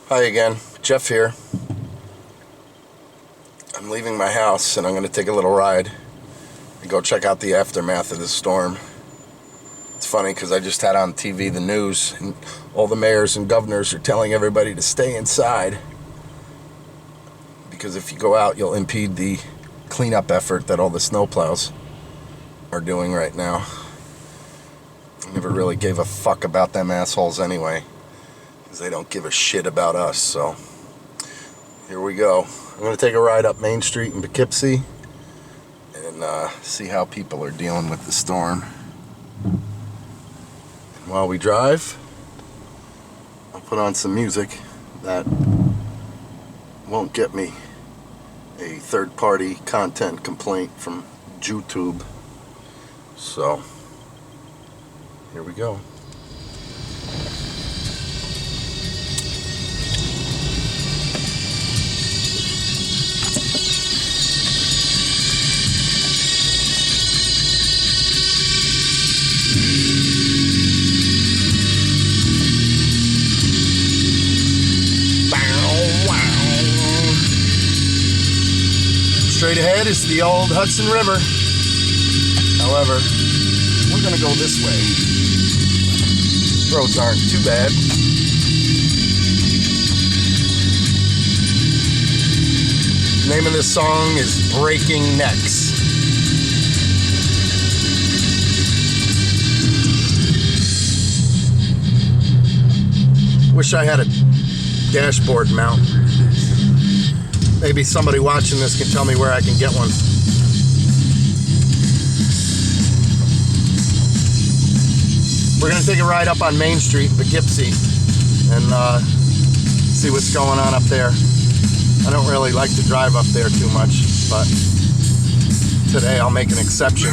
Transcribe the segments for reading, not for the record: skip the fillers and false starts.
Hi again, Jeff here. I'm leaving my house and I'm going to take a little ride and go check out the aftermath of the storm. It's funny because I just had on TV the news and all the mayors and governors are telling everybody to stay inside because if you go out you'll impede the cleanup effort that all the snowplows are doing right now. I never really gave a fuck about them assholes anyway. They don't give a shit about us, so here we go. I'm going to take a ride up Main Street in Poughkeepsie and see how people are dealing with the storm. And while we drive, I'll put on some music that won't get me a third-party content complaint from YouTube. So, here we go. Straight ahead is the old Hudson River. However, we're going to go this way. Roads aren't too bad. The name of this song is Breaking Necks. Wish I had a dashboard mount. Maybe somebody watching this can tell me where I can get one. We're going to take a ride up on Main Street in Poughkeepsie and see what's going on up there. I don't really like to drive up there too much, but today I'll make an exception.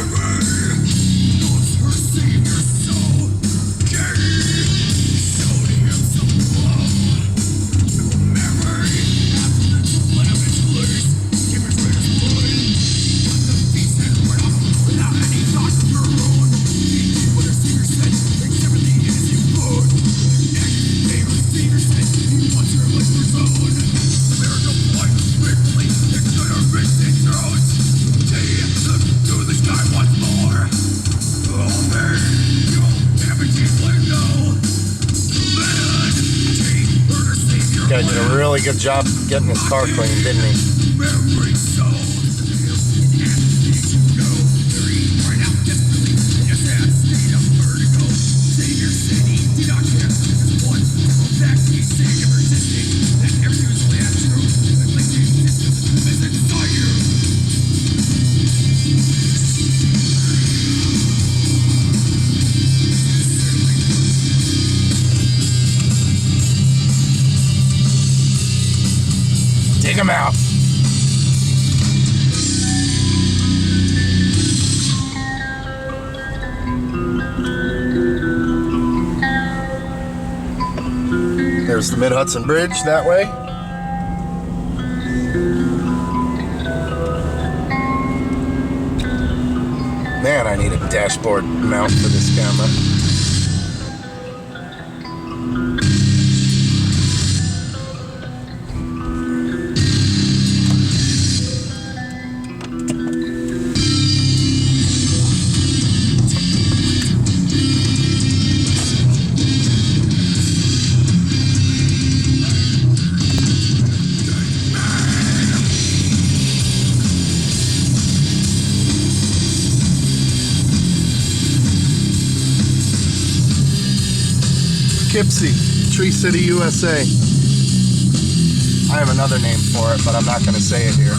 Guy did a really good job getting his car clean, didn't he? Dig him out. There's the Mid-Hudson Bridge that way. Man, I need a dashboard mount for this camera. Poughkeepsie, Tree City, USA. I have another name for it, but I'm not going to say it here.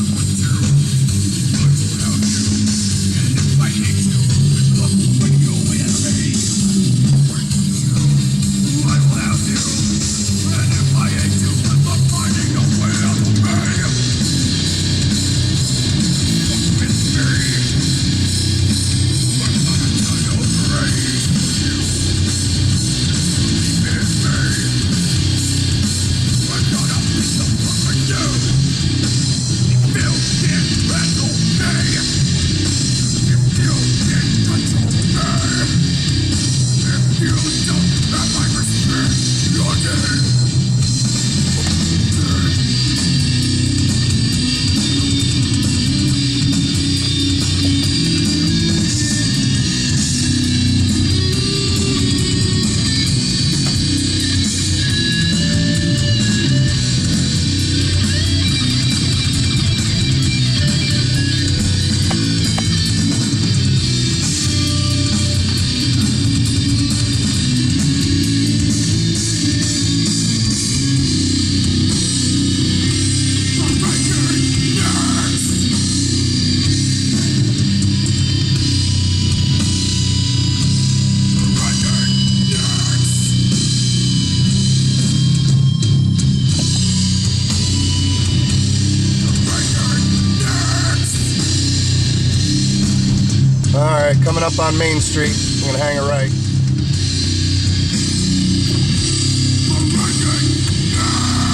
Coming up on Main Street. I'm gonna hang a right.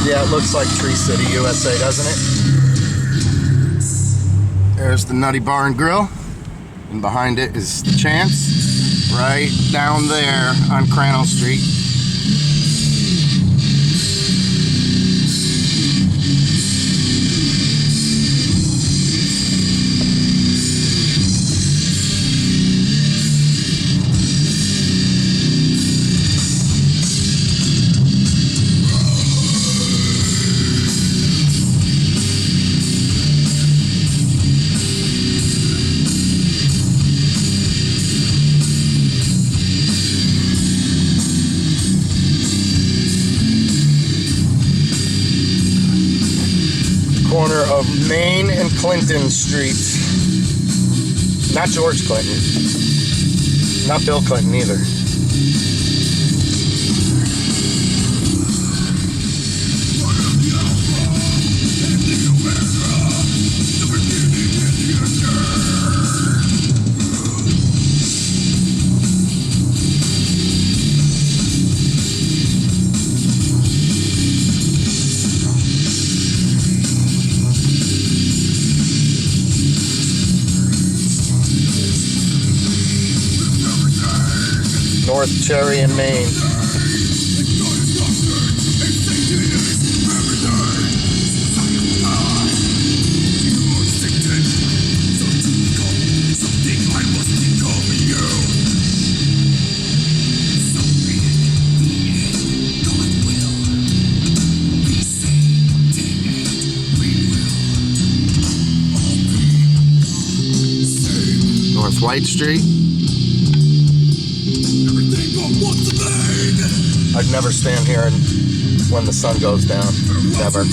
Yeah, it looks like Tree City, USA, doesn't it? There's the Nutty Bar and Grill. And behind it is the Chance. Right down there on Crano Street. Corner of Main and Clinton Street. Not George Clinton. Not Bill Clinton either. North Cherry and Main. North White Street. I'd never stand here and when the sun goes down. Never.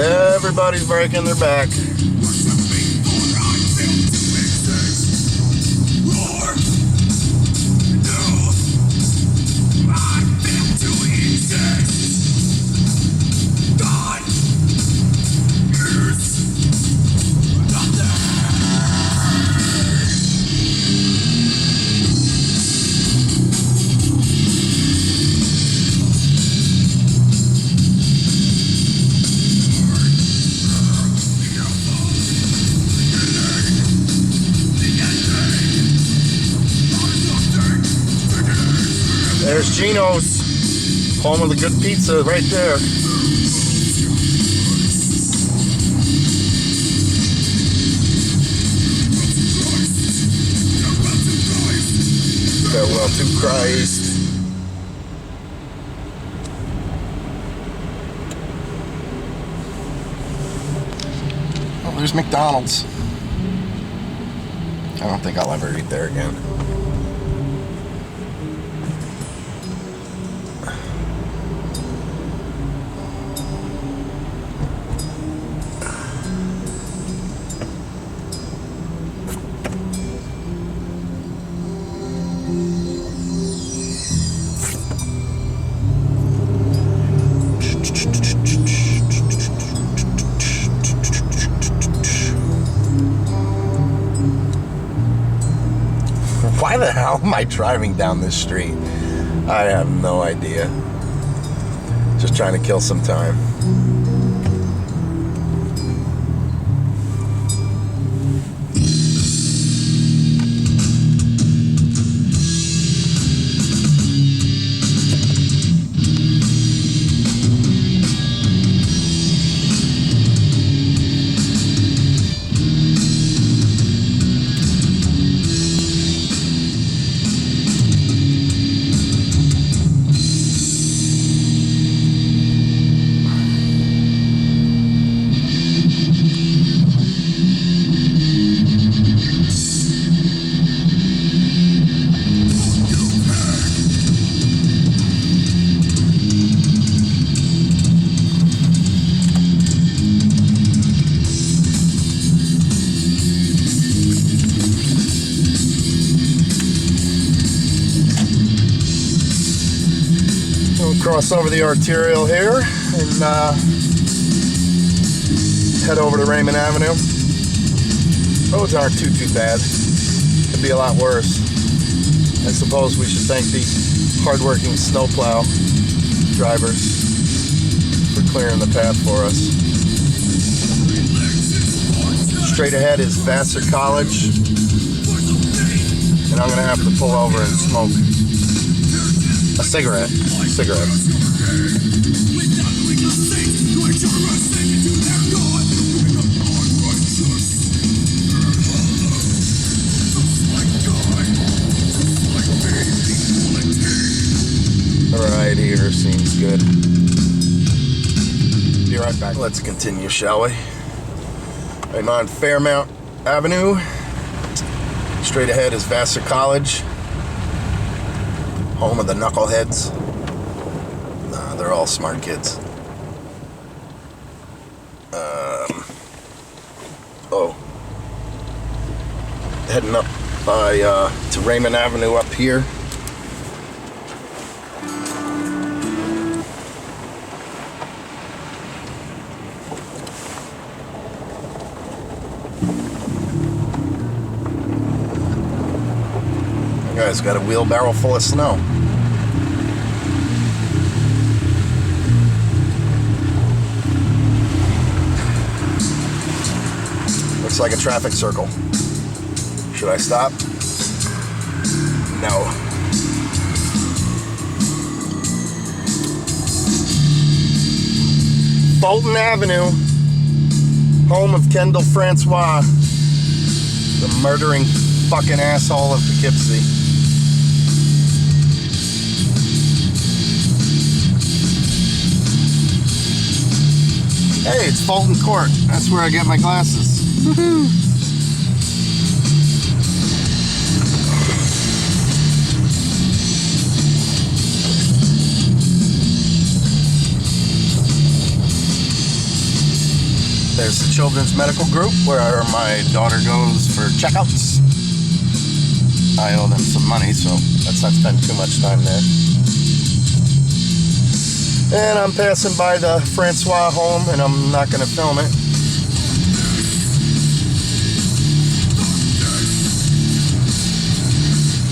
Everybody's breaking their back. There's Gino's, home of the good pizza, right there. Farewell to Christ. Oh, there's McDonald's. I don't think I'll ever eat there again. Why the hell am I driving down this street? I have no idea. Just trying to kill some time. cross over the arterial here and head over to Raymond Avenue. Roads aren't too bad. Could be a lot worse. I suppose we should thank the hardworking snowplow drivers for clearing the path for us. Straight ahead is Vassar College, and I'm gonna have to pull over and smoke a cigarette. Right here seems good. Be right back. Let's continue, shall we? I'm on Fairmount Avenue. Straight ahead is Vassar College, home of the knuckleheads. Nah, they're all smart kids. Heading up by to Raymond Avenue up here. Guys, got a wheelbarrow full of snow. Looks like a traffic circle. Should I stop? No. Fulton Avenue, home of Kendall Francois, the murdering fucking asshole of Poughkeepsie. Hey, it's Fulton Court. That's where I get my glasses. Woohoo! There's the Children's Medical Group where my daughter goes for checkups. I owe them some money, so let's not spend too much time there. And I'm passing by the Francois home, and I'm not going to film it.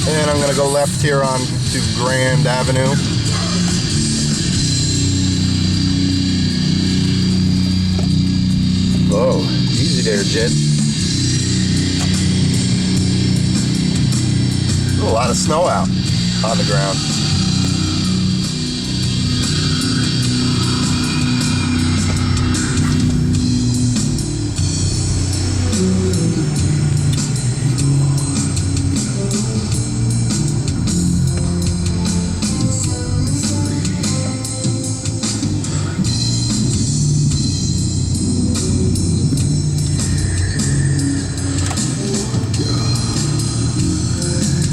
And I'm going to go left here on to Grand Avenue. Whoa, easy there, Jed. A lot of snow out on the ground.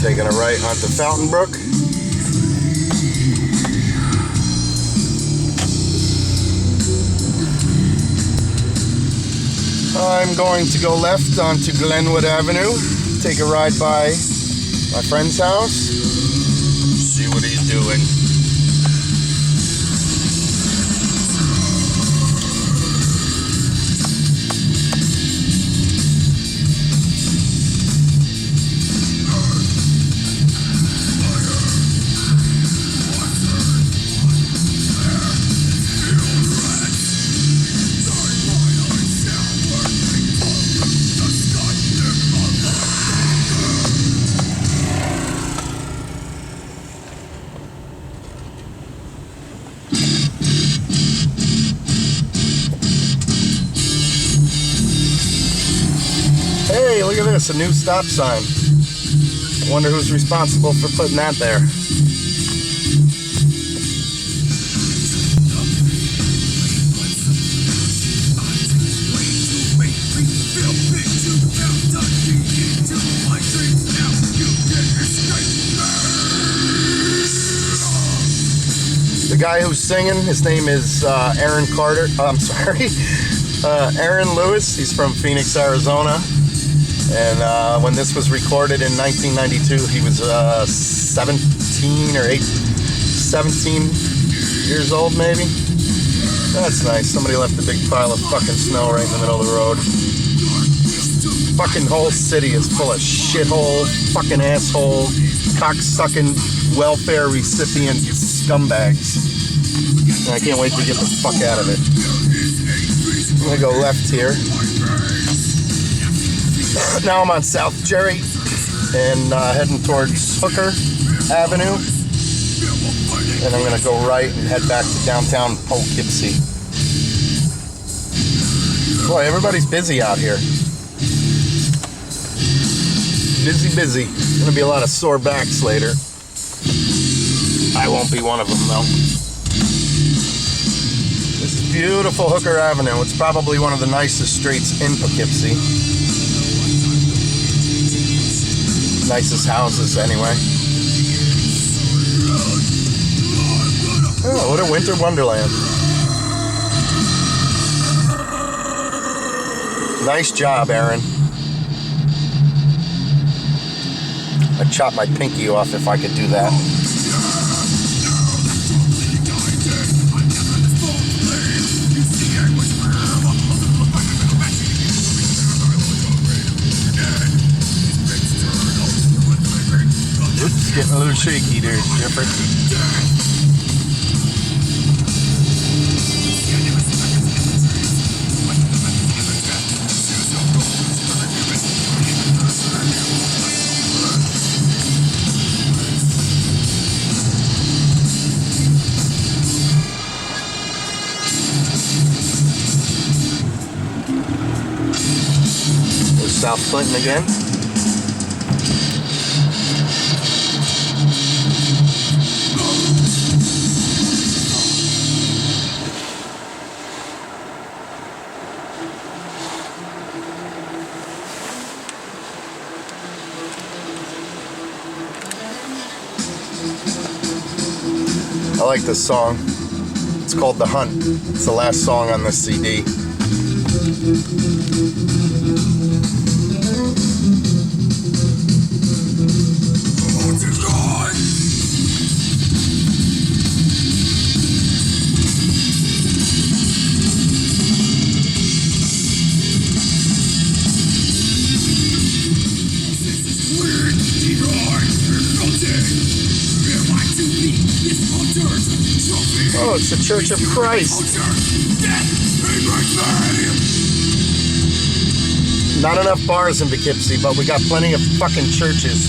Taking a right onto Fountain Brook. I'm going to go left onto Glenwood Avenue, take a ride by my friend's house, see what he's doing. Hey, look at this, a new stop sign. I wonder who's responsible for putting that there. The guy who's singing, his name is Aaron Carter. Aaron Lewis. He's from Phoenix, Arizona. And when this was recorded in 1992, he was 17 or 17. years old, maybe. That's nice. Somebody left a big pile of fucking snow right in the middle of the road. Fucking whole city is full of shithole, fucking asshole, cock-sucking, welfare recipient scumbags. And I can't wait to get the fuck out of it. I'm gonna go left here. Now I'm on South Jerry and heading towards Hooker Avenue. And I'm gonna go right and head back to downtown Poughkeepsie. Boy, everybody's busy out here. Busy. Gonna be a lot of sore backs later. I won't be one of them though. This is beautiful Hooker Avenue. It's probably one of the nicest streets in Poughkeepsie. Nicest houses anyway. Oh, what a winter wonderland. Nice job, Aaron. I'd chop my pinky off if I could do that. Oops, getting a little shaky there, Jeffrey. South Clinton again. I like this song. It's called The Hunt. It's the last song on this CD. Oh, it's the Church of Christ. Not enough bars in Poughkeepsie, but we got plenty of fucking churches.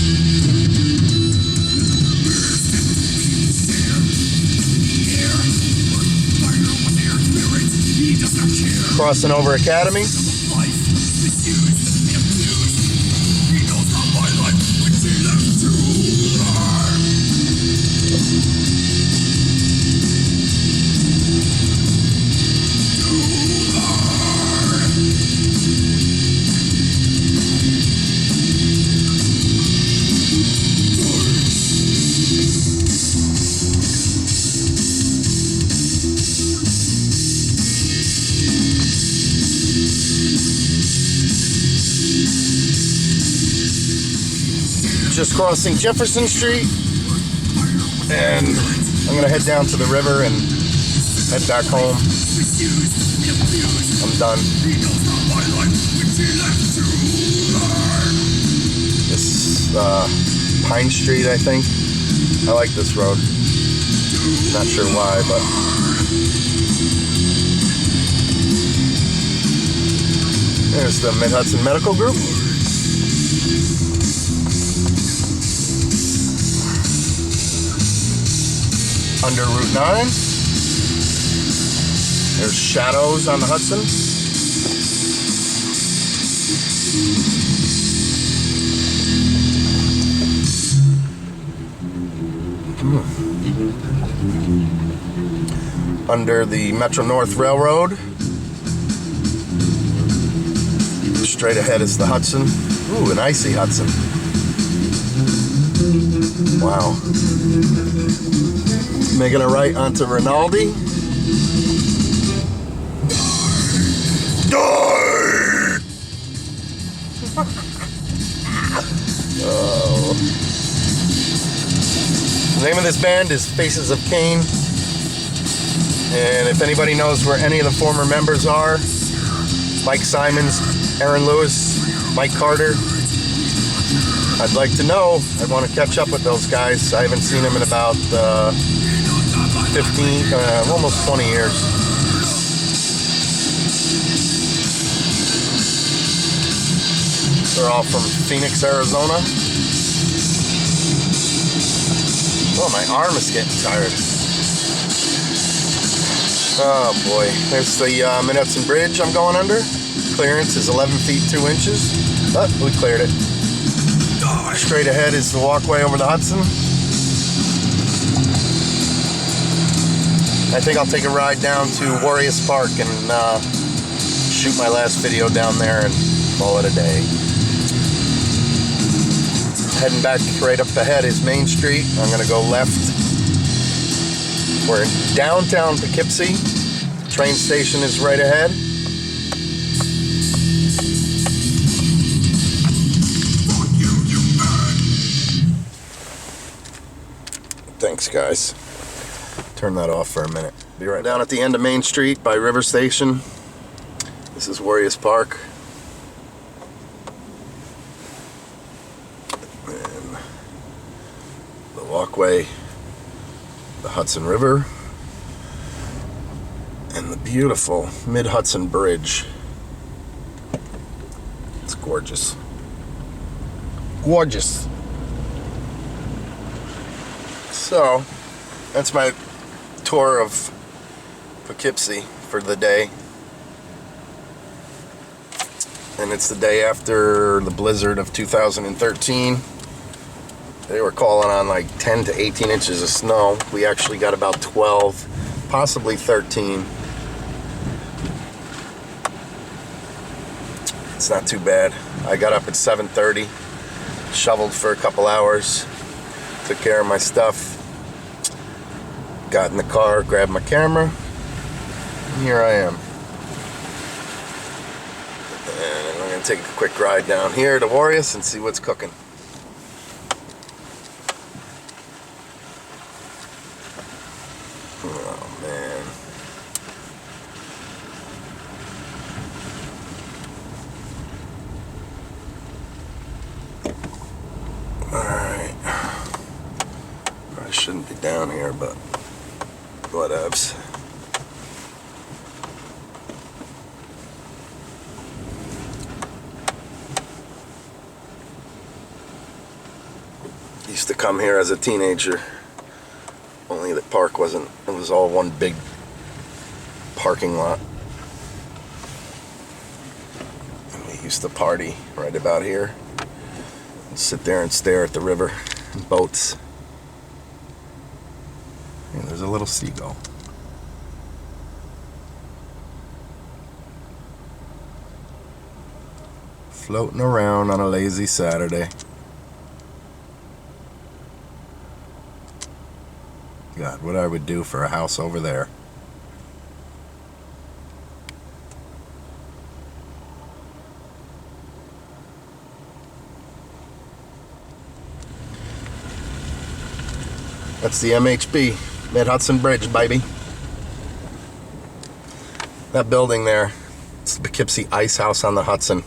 Crossing over Academy. Just crossing Jefferson Street, and I'm gonna head down to the river and head back home. I'm done. This is Pine Street, I think. I like this road. Not sure why, but there's the Mid-Hudson Medical Group. Under Route 9. There's shadows on the Hudson. Under the Metro North Railroad. Straight ahead is the Hudson. Ooh, an icy Hudson. Wow. Making a right onto Rinaldi. Die! Oh. The name of this band is Faces of Cain. And if anybody knows where any of the former members are, Mike Simons, Aaron Lewis, Mike Carter, I'd like to know. I want to catch up with those guys. I haven't seen them in about 15, almost 20 years. They're all from Phoenix, Arizona. Oh, my arm is getting tired. Oh boy, there's the Mid-Hudson Bridge I'm going under. Clearance is 11 feet 2 inches. Oh, we cleared it. Straight ahead is the walkway over the Hudson. I think I'll take a ride down to Warriors Park and shoot my last video down there and call it a day. Heading back right up ahead is Main Street. I'm gonna go left. We're in downtown Poughkeepsie. Train station is right ahead. Thanks, guys. Turn that off for a minute. Be right down at the end of Main Street by River Station. This is Warriors Park. And the walkway, the Hudson River, and the beautiful Mid-Hudson Bridge. It's gorgeous. Gorgeous. So, that's my tour of Poughkeepsie for the day. And it's the day after the blizzard of 2013. They were calling on like 10 to 18 inches of snow. We actually got about 12, possibly 13. It's not too bad. I got up at 7:30, shoveled for a couple hours, took care of my stuff, got in the car, grabbed my camera, and here I am. And I'm going to take a quick ride down here to Warriors and see what's cooking. Oh man. Alright. I shouldn't be down here, but whatevs. Used to come here as a teenager. Only the park wasn't, it was all one big parking lot. And we used to party right about here. And sit there and stare at the river and boats. And there's a little seagull. Floating around on a lazy Saturday. God, what I would do for a house over there. That's the MHB, Mid-Hudson Bridge, baby. That building there, it's the Poughkeepsie Ice House on the Hudson.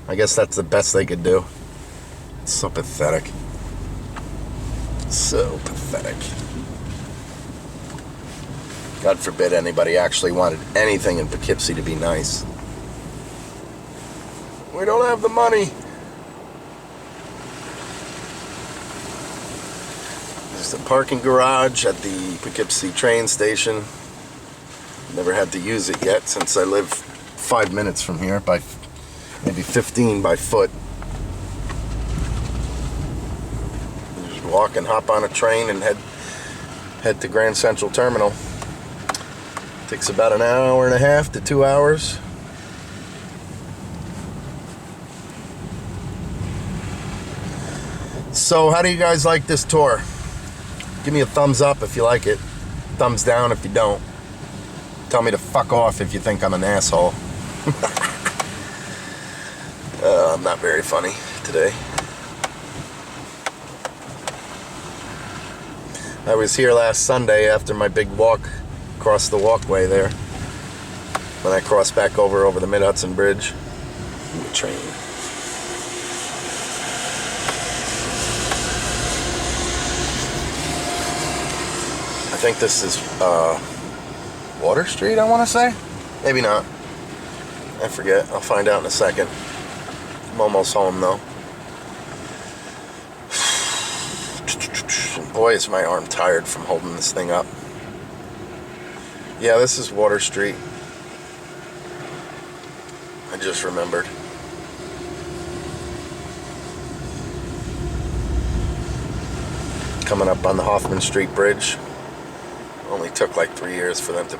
I guess that's the best they could do. It's so pathetic. So pathetic. God forbid anybody actually wanted anything in Poughkeepsie to be nice. We don't have the money. There's the parking garage at the Poughkeepsie train station. Never had to use it yet since I live 5 minutes from here, by maybe 15 by foot. You just walk and hop on a train and head to Grand Central Terminal. Takes about an hour and a half to 2 hours. So how do you guys like this tour? Give me a thumbs up if you like it. Thumbs down if you don't. Tell me to fuck off if you think I'm an asshole. I'm not very funny today. I was here last Sunday after my big walk across the walkway there. When I cross back over the Mid-Hudson Bridge. The train. I think this is Water Street, I want to say? Maybe not. I forget. I'll find out in a second. I'm almost home, though. Boy, is my arm tired from holding this thing up. Yeah, this is Water Street. I just remembered. Coming up on the Hoffman Street Bridge. Only took like 3 years for them to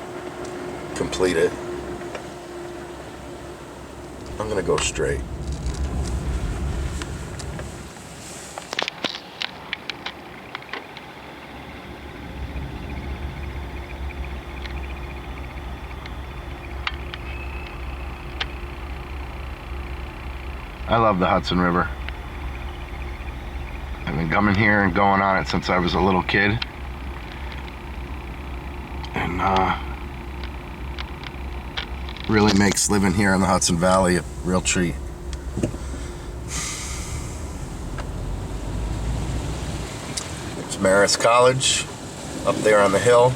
complete it. I'm gonna go straight. I love the Hudson River. I've been coming here and going on it since I was a little kid. And really makes living here in the Hudson Valley a real treat. There's Marist College up there on the hill.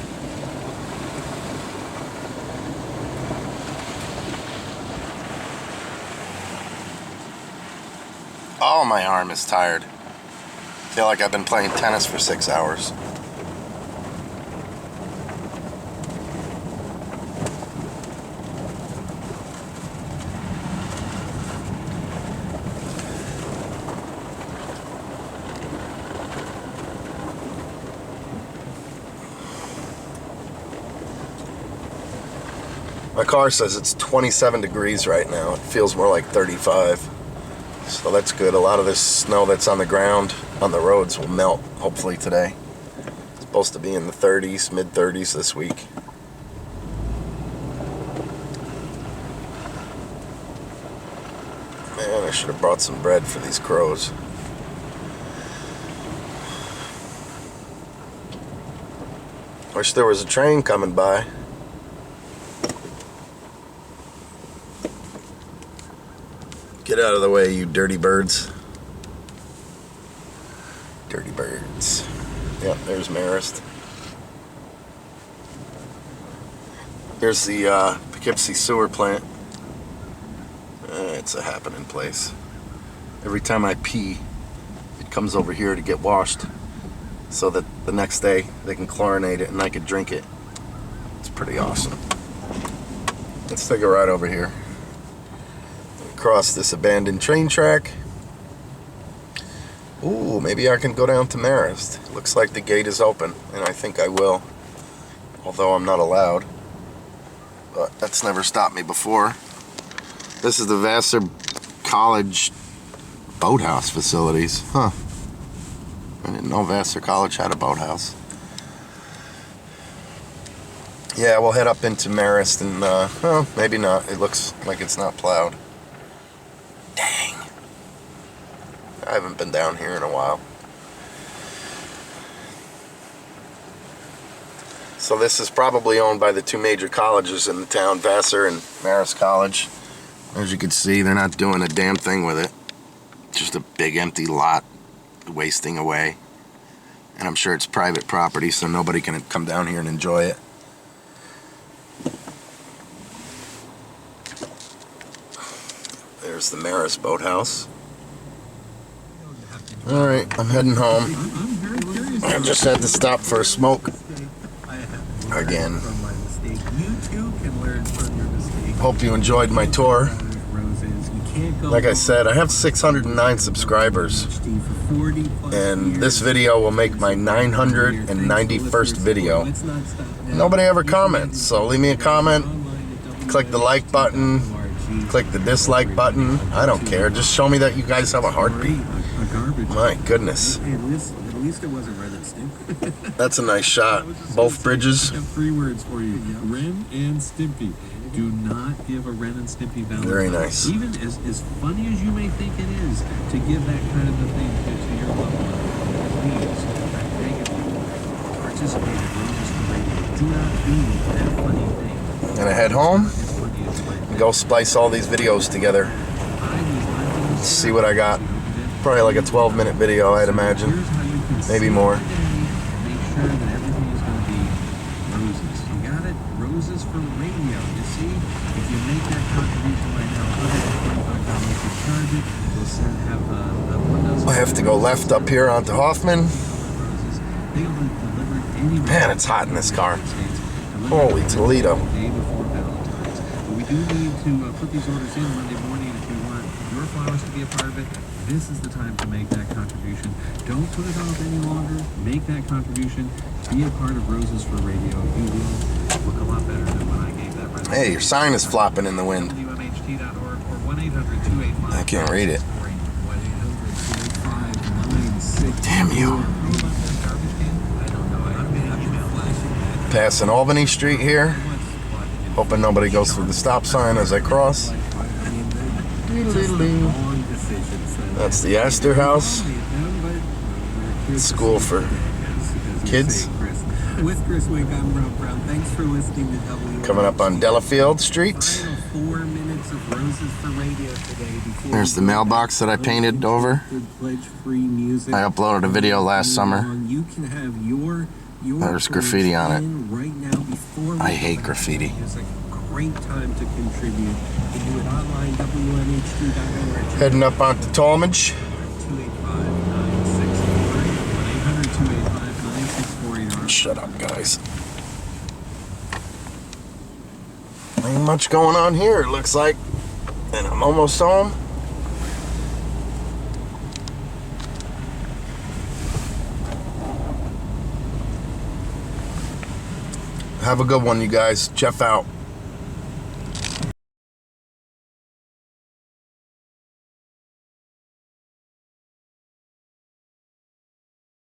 Oh, my arm is tired. I feel like I've been playing tennis for 6 hours. My car says it's 27 degrees right now. It feels more like 35. So that's good. A lot of this snow that's on the ground, on the roads, will melt, hopefully today. It's supposed to be in the 30s, mid-30s this week. Man, I should have brought some bread for these crows. Wish there was a train coming by. Get out of the way, you dirty birds. Dirty birds. Yep, there's Marist. There's the Poughkeepsie sewer plant. It's a happening place. Every time I pee, it comes over here to get washed so that the next day they can chlorinate it and I can drink it. It's pretty awesome. Let's take a ride over here. Across this abandoned train track. Ooh, maybe I can go down to Marist. Looks like the gate is open, and I think I will. Although I'm not allowed. But that's never stopped me before. This is the Vassar College boathouse facilities. Huh. I didn't know Vassar College had a boathouse. Yeah, we'll head up into Marist and, well, maybe not. It looks like it's not plowed. Dang. I haven't been down here in a while. So this is probably owned by the two major colleges in the town, Vassar and Marist College. As you can see, they're not doing a damn thing with it. Just a big empty lot wasting away. And I'm sure it's private property, so nobody can come down here and enjoy it. There's the Marist boathouse. Alright, I'm heading home. I just had to stop for a smoke. Again. Hope you enjoyed my tour. Like I said, I have 609 subscribers. And this video will make my 991st video. Nobody ever comments, so leave me a comment. Click the like button. Click the dislike button. I don't care. Just show me that you guys have a heartbeat. My goodness. At least it wasn't Ren and Stimpy. That's a nice shot. Both bridges. I have 3 words for you. Ren and Stimpy. Do not give a Ren and Stimpy Valentine. Very nice. Even as funny as you may think it is to give that kind of a thing to your loved one, please, I beg of you, participate in Roses for Radio. Do not do that funny thing. Gonna head home As funny as it might and go splice all these videos together. Let's See what I got. Probably like a 12-minute video, I'd imagine. Maybe more. Make sure that everything is going to be roses. You got it? Roses for radio. You see? If you make that contribution right now, $125 to charge it. We'll send have windows. I have to go left up here onto Hoffman. Roses. They'll be delivered anywhere. Man, it's hot in this car. Holy Toledo. Day before Valentine's. But we do need to put these orders in Monday morning if you want your flowers to be a part of it. This is the time to make that contribution. Don't put it off any longer. Make that contribution. Be a part of Roses for Radio. You will look a lot better than when I gave that presentation. Hey, your sign is flopping in the wind. WMHT.org or 1-800-285. I can't read it. Damn you. Passing Albany Street here. Hoping nobody goes through the stop sign as I cross. That's the Astor House. School for kids. With Chris Wake, I'm Rob Brown. Thanks for listening to W. Coming up on Delafield Street. 4 minutes of Roses for Radio today. There's the mailbox that I painted over. Pledge-free music. I uploaded a video last summer. You can have your There's graffiti on it. right now before I hate graffiti. It's a great time to contribute. You can do it online, WMHT.org. Heading up onto Talmadge. 1-800-285-9648. Shut up, guys. Ain't much going on here, it looks like. And I'm almost home. Have a good one, you guys. Jeff out.